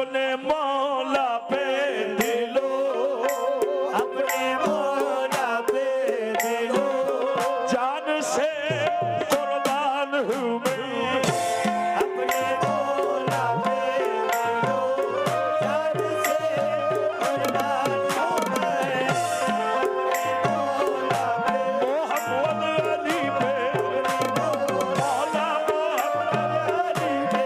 अपने मौला पे दिलो, अपने मौला पे दिलो, जान से कुर्बान हूँ मैं, अपने मौला पे दिलो, जान से कुर्बान हूँ मैं, अपने मौला पे मोहम्मद अली पे मौला मोहम्मद अली पे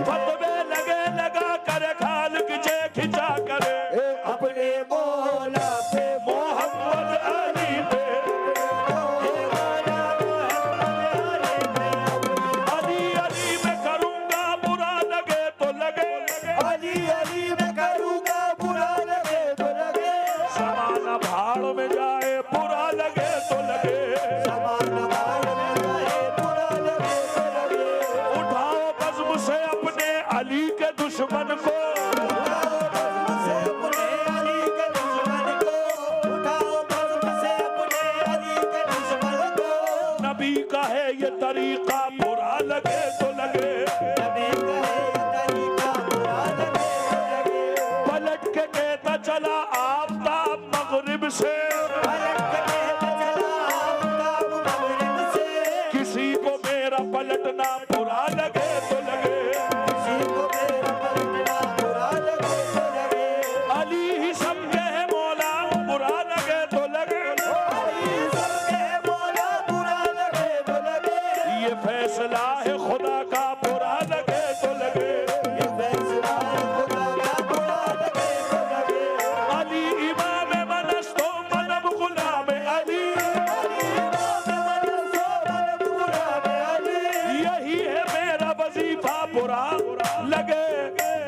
फतवे लगे लगा कर खाल खिंचे खिंचा करे अपने मौला पे मोहम्मद अली पे अली अली मैं करूंगा बुरा लगे तो लगे, अली अली में करूँगा बुरा लगे तो लगे, समाना भाड़ में जाए बुरा लगे तो लगे, समान भाड़ में जाए बुरा लगे तो लगे, उठाओ बज़्म से अपने अली के दुश्मन को, उठाओ बज़्म से अपने अली के दुश्मन को, उठाओ बज़्म से अपने अली के दुश्मन को, नबी का है ये तरीका बुरा लगे तो लगे, नबी कहे ये तरीका बुरा लगे तो लगे, पलट के कहता चला आफताब मगरिब से, पलट के कहता चला आफ़ताब मग़रिब से, किसी को मेरा पलटना बुरा लगे तो लगे, किसी को मेरा पलटना बुरा लगे तो लगे, अली ही सबके है मौला बुरा लगे तो लगे, अली सबके मौला बुरा लगे तो लगे, ये फैसला है खुदा का बुरा लगे तो लगे, ये फैसला है खुदा का बुरा लगे तो लगे, अली इमाम मनस्तो मनब गुलाम अली, अली इमाम मनसो मनब गुलाम अली, यही है मेरा वजीफा बुरा लगे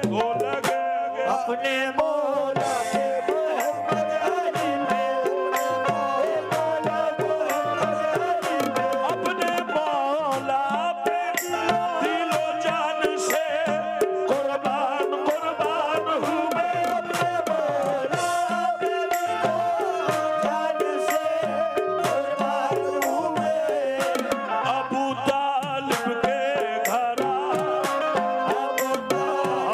तो लगे, अपने मौला पे मोहम्मद अली पे, मौला मोहम्मद अली पे, अपने मौला पे दिलो जान से कुर्बान कुर्बान हूँ मैं, अपने मौला पे दिलो जान से कुर्बान हूँ मैं, अबू तालिब के घर अबू तालिब के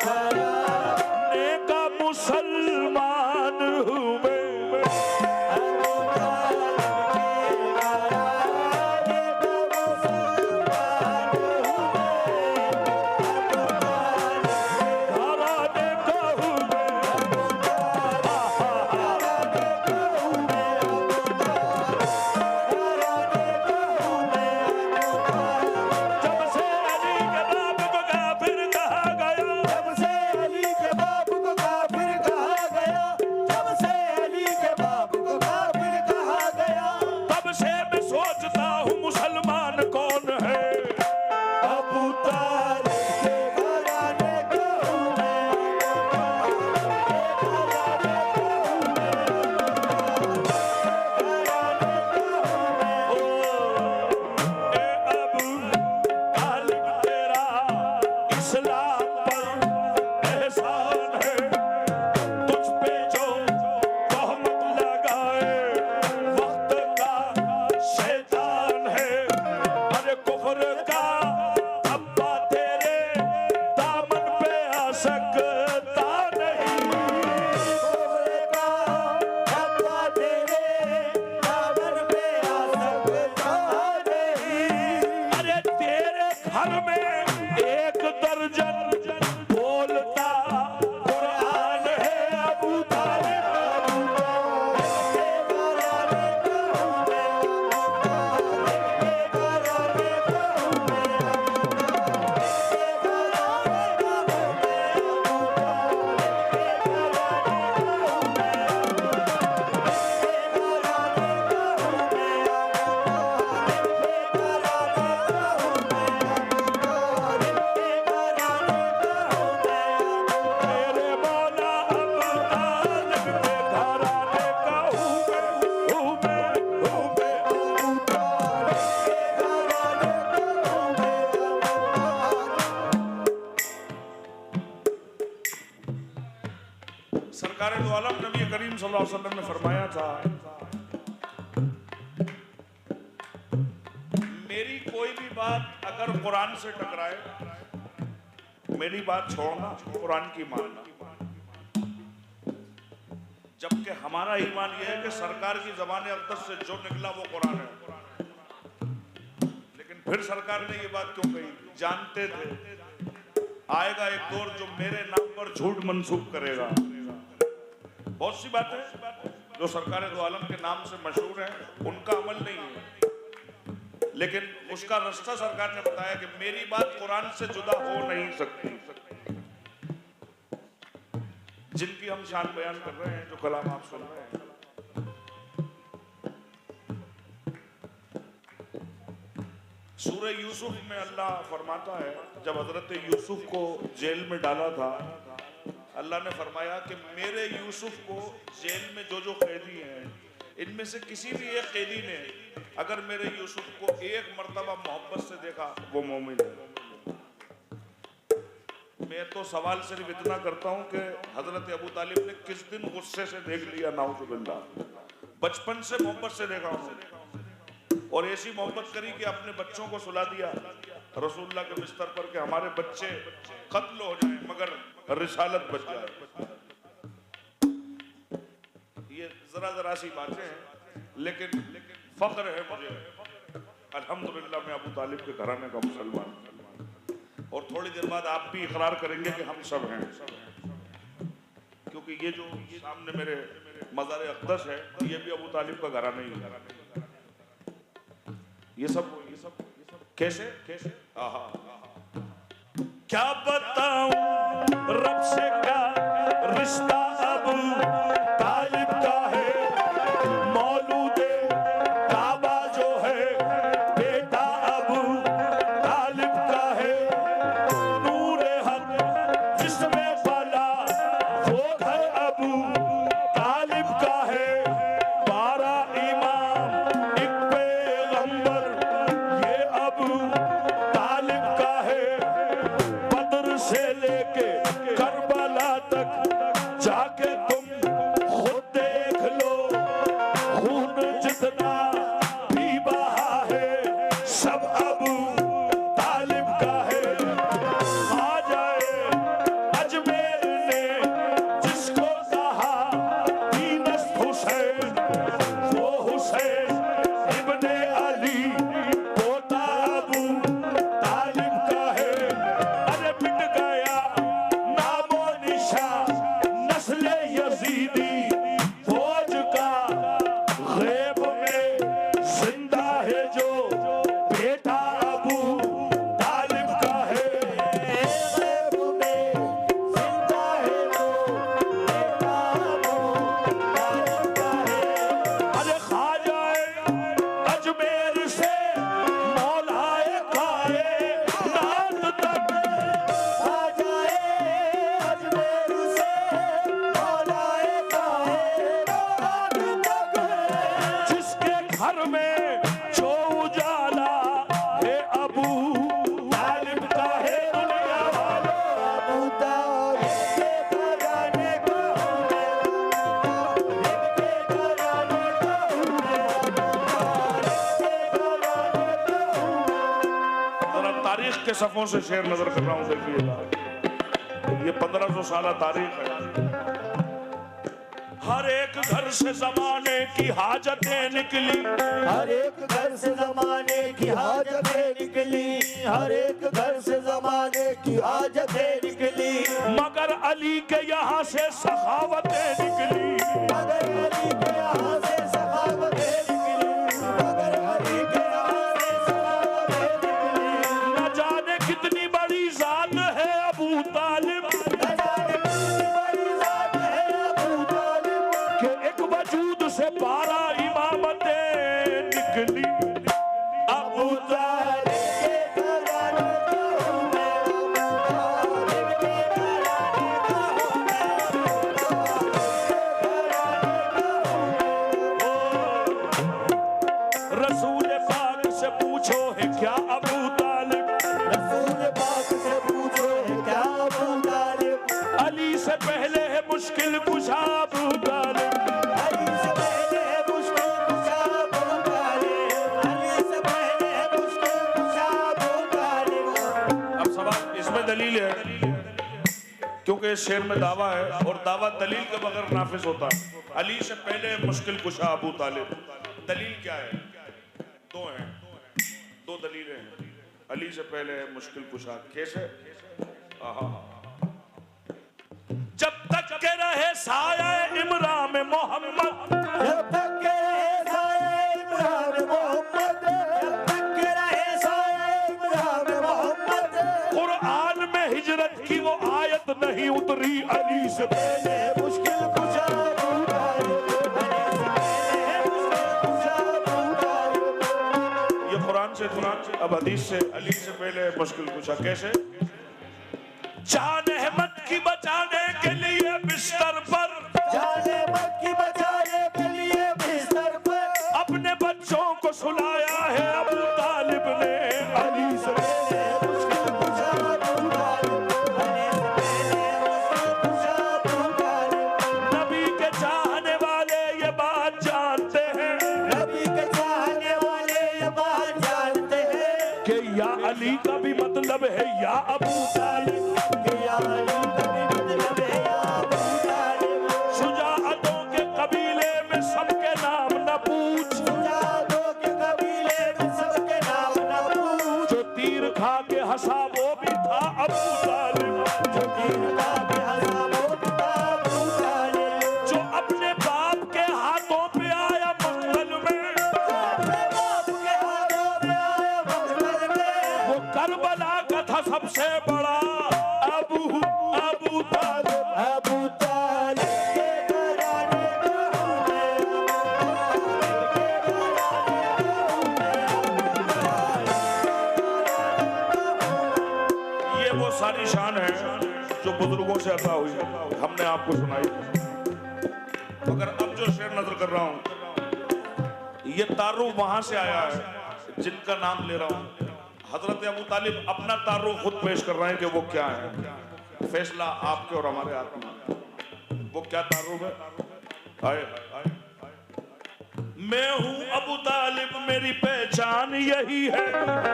घराने का मुसलमान हूँ मैं, अबू तालिब के घराने का मुसलमान हूँ मैं, अबू तालिब घराने का हूँ मैं, जब से अली के बाप को काफिर कहा गया, जब से अली के बाप को काफिर कहा गया, जब से अली के बाप को काफिर कहा गया, तब से मैं सोचता हूँ मुसलमान कौन है, अबू तालिब के घराने का हूँ मैं, ए अबू तालिब तेरा इस्लाम पर एहसान है, तुझ पे जो तहमत लगाए वक्त का शैतान है, अरे कुफ्र का अब्बा तेरे दामन पे आ सकता नहीं, कुफ्र का अब्बा तेरे दामन पे आ सकता नहीं, अरे तेरे घर में एक दर्जन बोलता कुरान है अबू तालिब, के घराने का हूँ मैं, के घराने का हूँ मैं, सरकार दो आलम नबी करीम सल्लल्लाहु अलैहि वसल्लम ने फरमाया था कोई भी बात अगर कुरान से टकराए, मेरी बात छोड़ना, कुरान की मानना। जबकि हमारा ईमान यह है कि सरकार की ज़बान अक़दस से जो निकला वो कुरान है। लेकिन फिर सरकार ने ये बात क्यों कही? जानते थे आएगा एक दौर जो मेरे नाम पर झूठ मंसूब करेगा। बहुत सी बातें जो सरकार दो आलम के नाम से मशहूर है, उनका अमल नहीं है, लेकिन उसका रास्ता सरकार ने बताया कि मेरी बात कुरान से जुदा हो नहीं सकती। जिनकी हम शान बयान कर रहे हैं, जो कलाम आप सुन रहे हैं, सूरह यूसुफ में अल्लाह फरमाता है, जब हजरत यूसुफ को जेल में डाला था, अल्लाह ने फरमाया कि मेरे यूसुफ को जेल में जो जो कैदी हैं, इनमें से किसी भी एक कैदी ने अगर मेरे यूसुफ को एक मर्तबा मोहब्बत से देखा, वो मोमिन है। मैं तो सवाल सिर्फ इतना करता हूं कि हजरत अबू तालिब ने किस दिन गुस्से से देख लिया? नाउजुबिल्लाह, बचपन से मोहब्बत से देखा हूं, और ऐसी मोहब्बत करी कि अपने बच्चों को सुला दिया रसूलुल्लाह के बिस्तर पर कि हमारे बच्चे कत्ल हो जाएं मगर रिसालत बच जाए। ये जरा सी बातें हैं, लेकिन फख्र है मुझे, अल्हम्दुलिल्लाह मैं अबू तालिब के घराने का मुसलमान। और थोड़ी देर बाद आप भी इकरार करेंगे कि हम सब हैं, क्योंकि ये जो सामने मेरे मज़ार अक़दस है, ये भी अबू तालिब का घराना ही है। ये सब कैसे आहा, क्या बताऊं रब से क्या रिश्ता अबू तालिब का है। मौलूदे काबा जो है बेटा अबू तालिब का है। नूरे हक जिसमें फला वो घर अबू तालिब का है। 12 इमाम एक पैगंबर ये अबू तालिब का है। बद्र से लेके करबला तक जाके तुम खुद देख लो, खून जितना भी बहा है सब अबू तालिब का है। आ जाए अजमेर ने जिसको कहा दीनस्त हुसैन, वो हुसैन इब्ने अली पोता अबू तालिब का है। अरे मिट गया नामो निशा नस्ल यजीदी फौज का, गैब में जिंदा है जो बेटा अबू तालिब का है। गैब में जिंदा है जो बेटा अबू तालिब का है। अरे ख्वाजाए अजमेर से मौलाए कायनात तक, आ जाए अजमेर से मौलाए कायनात तक, जिसके घर में जो उजाला है अबू तालिब का है। दुनिया वालों, अबू तालिब के घराने का हूँ मैं, इनके घराने का हूँ मैं, तालिब के घराने का हूँ मैं। जरा तारीख के सफ़ों से शेर नजर कर रहा हूँ, देखिएगा ये 1500 साल तारीख है। हर एक घर से जमाने की हाजतें निकली, हर एक घर से जमाने की हाजतें निकली, हर एक घर से जमाने की हाजतें निकली, मगर अली के यहाँ से सखावतें निकली। मगर अली के यहाँ से सखावतें निकली, मगर अली के यहाँ से सखावतें निकली। न जाने कितनी बड़ी जात है अबू तालिब, न जाने कितनी बड़ी जात है अबू तालिब, कि एक वजूद से 12 इमामतें निकली। अबू तालिब के घराने का हूँ मैं, तालिब के घराने का हूँ मैं, तालिब के घराने का हूँ मैं। रसूल पाक से पूछो है क्या अबू तालिब, रसूल पाक से पूछो है क्या अबू तालिब, अली से पहले है मुश्किल कुशा अबू तालिब। अली से पहले है मुश्किल कुशा अबू तालिब, अली से पहले है मुश्किल कुशा दलील है, क्योंकि इस शेर में दावा है और दावा दलील के बगैर नाफिज होता है। अली से पहले मुश्किल कुशा अबू तालिब, दलील क्या है? दो हैं, दो दलीलें हैं। अली से पहले है मुश्किल कुशा, कैसे? जब तक के रहे साया इमरान में मोहम्मद, जब तक के रहे साया इमरान में मोहम्मद, जब तक के रहे साया इमरान में मोहम्मद, कुरान में हिजरत की वो आयत नहीं उतरी अली से पहले मुश्किल कुशा अबू तालिब, मुश्किल कुशा अबू तालिब। ये कुरान से, अब हदीस से। अली से पहले मुश्किल कुशा, कैसे? जान अहमद की बचाने के लिए बिस्तर पर, जान अहमद की बचाने के लिए बिस्तर पर, अपने बच्चों को सुलाया है अबू तालिब ने अली से पहले मुश्किल कुशा अबू तालिब, मुश्किल कुशा अबू तालिब। नबी के चाहने वाले ये बात जानते हैं, नबी के चाहने वाले ये बात जानते हैं कि या अली का भी मतलब है या अबू तालिब। कि या अली का भी मतलब है या अबू तालिब। शुजाअतों के कबीले में सबके नाम न पूछ, सुजातों के कबीले में सबके नाम न पूछ, जो तीर खा के हंसा वो भी था अबू तालिब, जो तीर खा के हंसा वो भी था अबू तालिब। जो अपने बाप के हाथों पे आया मंगल में, अपने बाप के हाथों में आया मंगल में, वो करबला का था सबसे बड़ा अबू तालिब। अबू तालिब के घराने का हूँ मैं, ये वो सारी शान है जो बुजुर्गों से अता हुई, हमने आपको सुनाई। मगर अब जो शेर नजर कर रहा हूं, ये तारुफ वहां से आया है जिनका नाम ले रहा हूं। हजरत अबू तालिब अपना तारुफ खुद पेश कर रहे हैं कि वो क्या है। फैसला आपके और हमारे हाथ में। वो क्या तारुफ है? आए। मैं हूं अबू तालिब, मेरी पहचान यही है।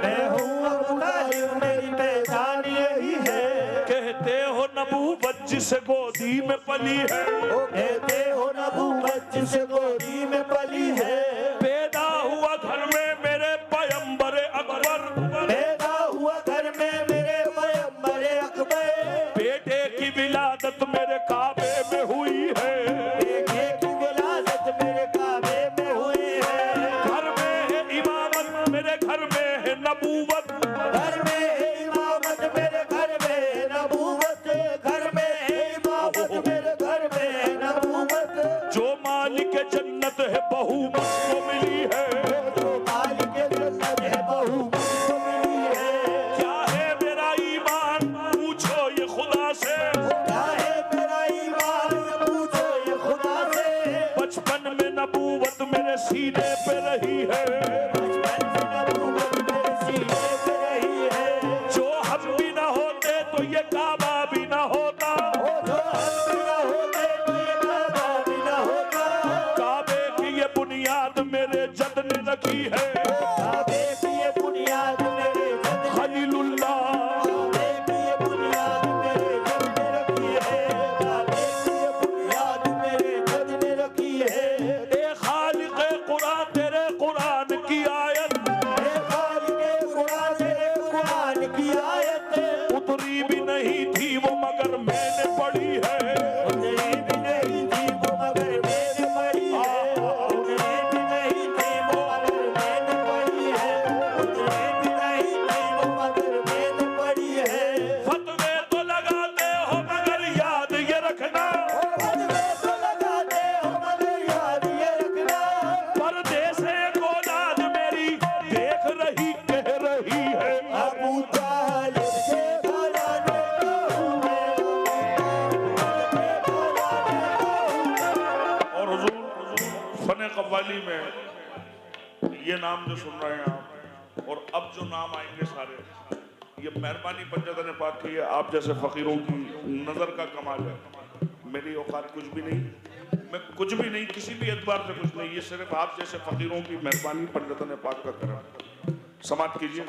मैं हूँ अबू तालिब, मेरी पहचान यही है। कहते हो नबूवत जिस गोदी में पली है, वो कहते हो नबूवत जिस गोदी में पली है। पैदा हुआ घर में मेरे पैगंबर अकबर, पैदा हुआ घर में मेरे पैगंबर अकबर। बेटे की विलादत मेरे काबे में हुई है। बेटे की विलादत मेरे काबे में हुई है। घर में है इमामत मेरे घर में है नबूवत, घर में है इमामत मेरे घर में है नबूवत। घर में है इमामत मेरे घर में है नबूवत। जो मालिक जन्नत है बहू मुझको मिली है। जो मालिक जन्नत है बहू मुझको मिली है। क्या है मेरा ईमान पूछो ये खुदा से, क्या है मेरा ईमान पूछो ये खुदा से। बचपन में नबूवत मेरे सीने पे रही है। बचपन से नबूवत मेरे सीने पे रही है। जो हम भी न होते तो ये काबा भी न होता, जो हम भी न होते तो ये काबा भी न होता। काबे की ये बुनियाद मेरे जद ने रखी है। काबे की ये बुनियाद मेरे जद ने खलीलुल्लाह, काबे की ये बुनियाद मेरे जद ने रखी है। काबे की ये बुनियाद मेरे जद ने रखी है। ए खालिक़े कुरान तेरे कुरान की आयत, ए खालिक़े कुरान तेरे कुरान की आयत। उतरी भी नहीं थी वो मगर मैंने पढ़ी है। उतरी भी नहीं थी वो मगर मैंने पढ़ी है। उतरी भी नहीं थी वो मगर मैंने पढ़ी है। उतरी भी नहीं थी वो मगर मैंने पढ़ी है। फतवे तो लगाते हो मगर याद ये रखना, फतवे तो लगाते हो मगर याद ये रखना। परदेस एक औलाद मेरी देख रही कह रही है। अबू तालिब के घराने का हूँ मैं। और हुजूर फने कव्वाली में ये नाम जो सुन रहे हैं आप, और अब जो नाम आएंगे सारे, ये मेहरबानी पंजतन पाक की है। आप जैसे फकीरों की नजर का कमाल है। मेरी औकात कुछ भी नहीं, मैं कुछ भी नहीं, किसी भी एतबार से कुछ नहीं। ये सिर्फ आप जैसे फकीरों की मेहरबानी पंजतन पाक का करम। समाप्त कीजिए।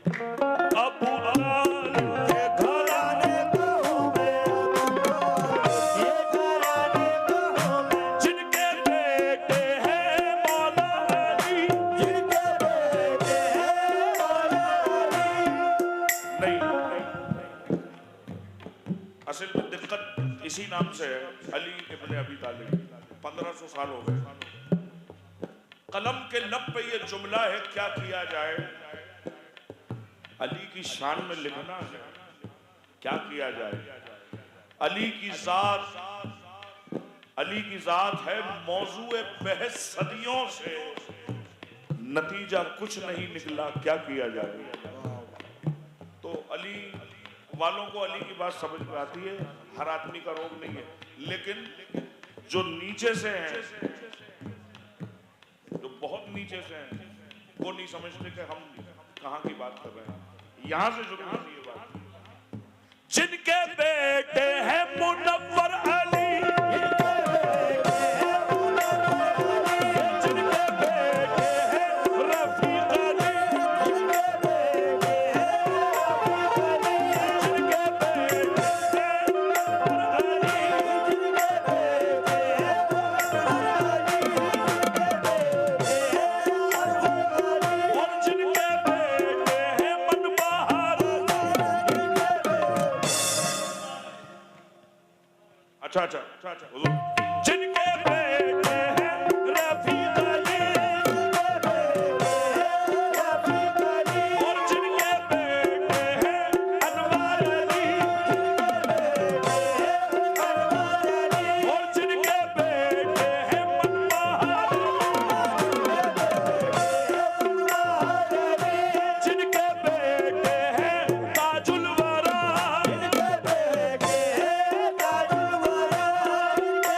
अबू तालिब के घराने का हूँ मैं, ये घराने का हूँ मैं, जिनके बेटे हैं मौला अली, जिनके बेटे हैं मौला अली। नहीं असल में दिक्कत इसी नाम से है, अली इब्ने अबी तालिब। 1500 साल हो गए, कलम के लब पे ये जुमला है, क्या किया जाए? अली की शान में लिखना है, क्या किया जाए? अली की जात है मौजूए बहस सदियों से, नतीजा कुछ नहीं निकला, क्या किया जाए? तो अली वालों को अली की बात समझ में आती है, हर आदमी का रोग नहीं है, लेकिन जो नीचे से हैं, जो बहुत नीचे से हैं, वो नहीं समझते कि हम कहाँ की बात कर रहे हैं। यहां से शुरू होती है बात। जिनके बेटे हैं मुनव्वर अली, जिनके बेटे हैं रफीक अली, जिनके बेटे हैं और जिनके बेटे हैं मनबहार। अच्छा हुजूर। जिनके बेटे हैं रफीक अली, और जिनके बेटे हैं अनवर अली, और जिनके बेटे हैं मनबहार, जिनके बेटे हैं ताजुल वरा, जिनके बेटे हैं ताजुल वरा, जिनके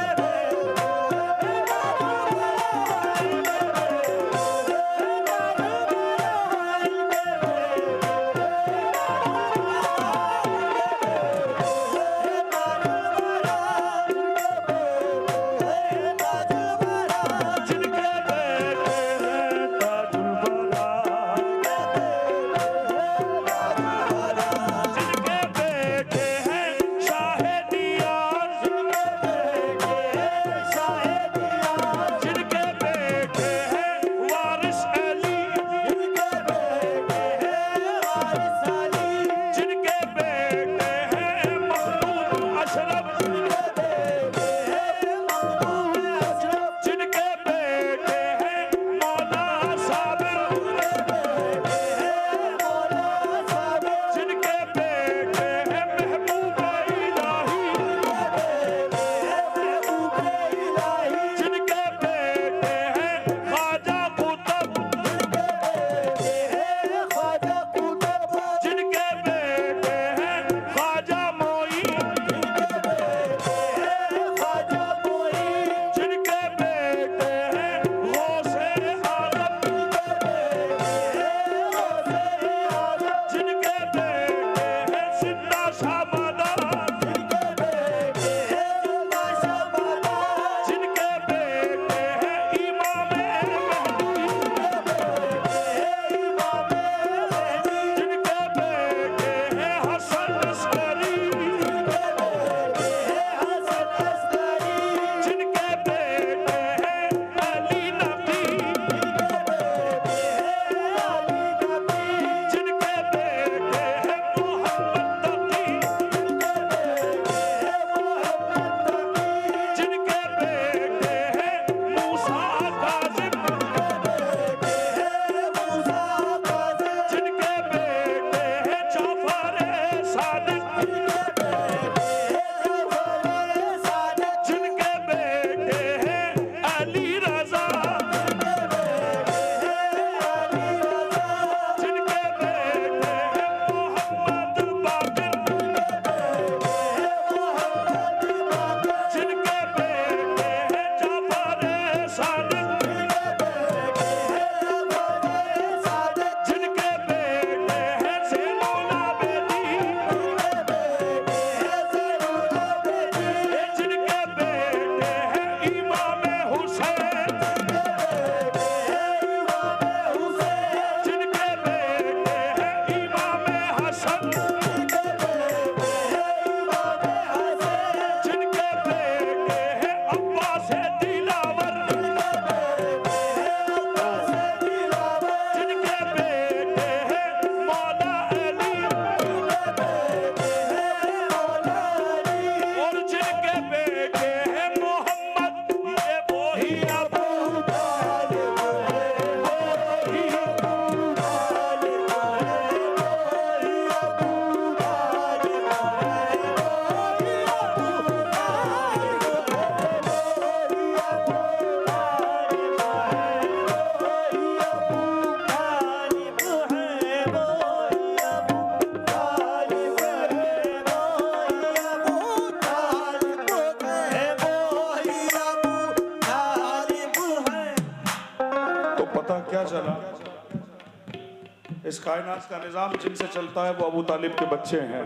इस कायनात का निजाम जिनसे चलता है वो अबू तालिब के बच्चे हैं।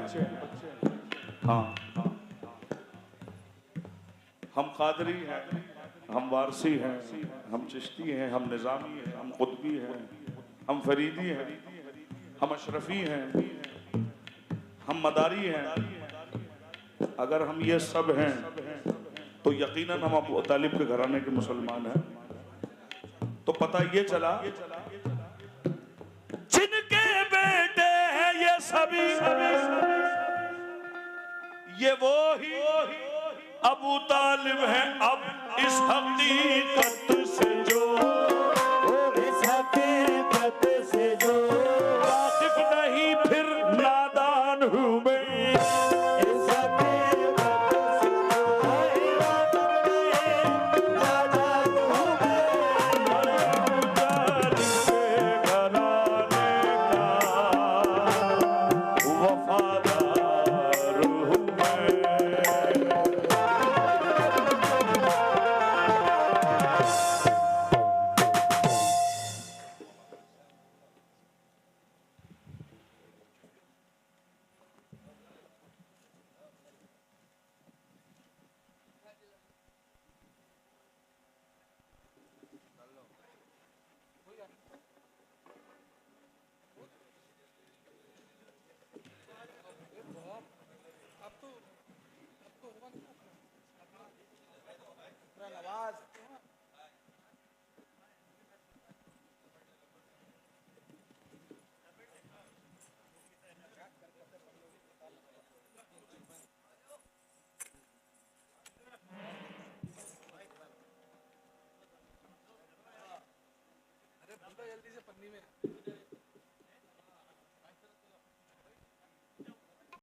हाँ, हम कादरी हैं, हम वारसी हैं, हम चिश्ती हैं, हम निजामी हैं, हम कुतबी हैं, हम फरीदी हैं, हम अशरफी हैं, हम मदारी हैं। अगर हम ये सब हैं तो यकीनन हम अबू तालिब के घराने के मुसलमान हैं। तो पता ये चला जिनके बेटे हैं ये सभी, ये वो ही अबू तालिब हैं। अब इस हकीकत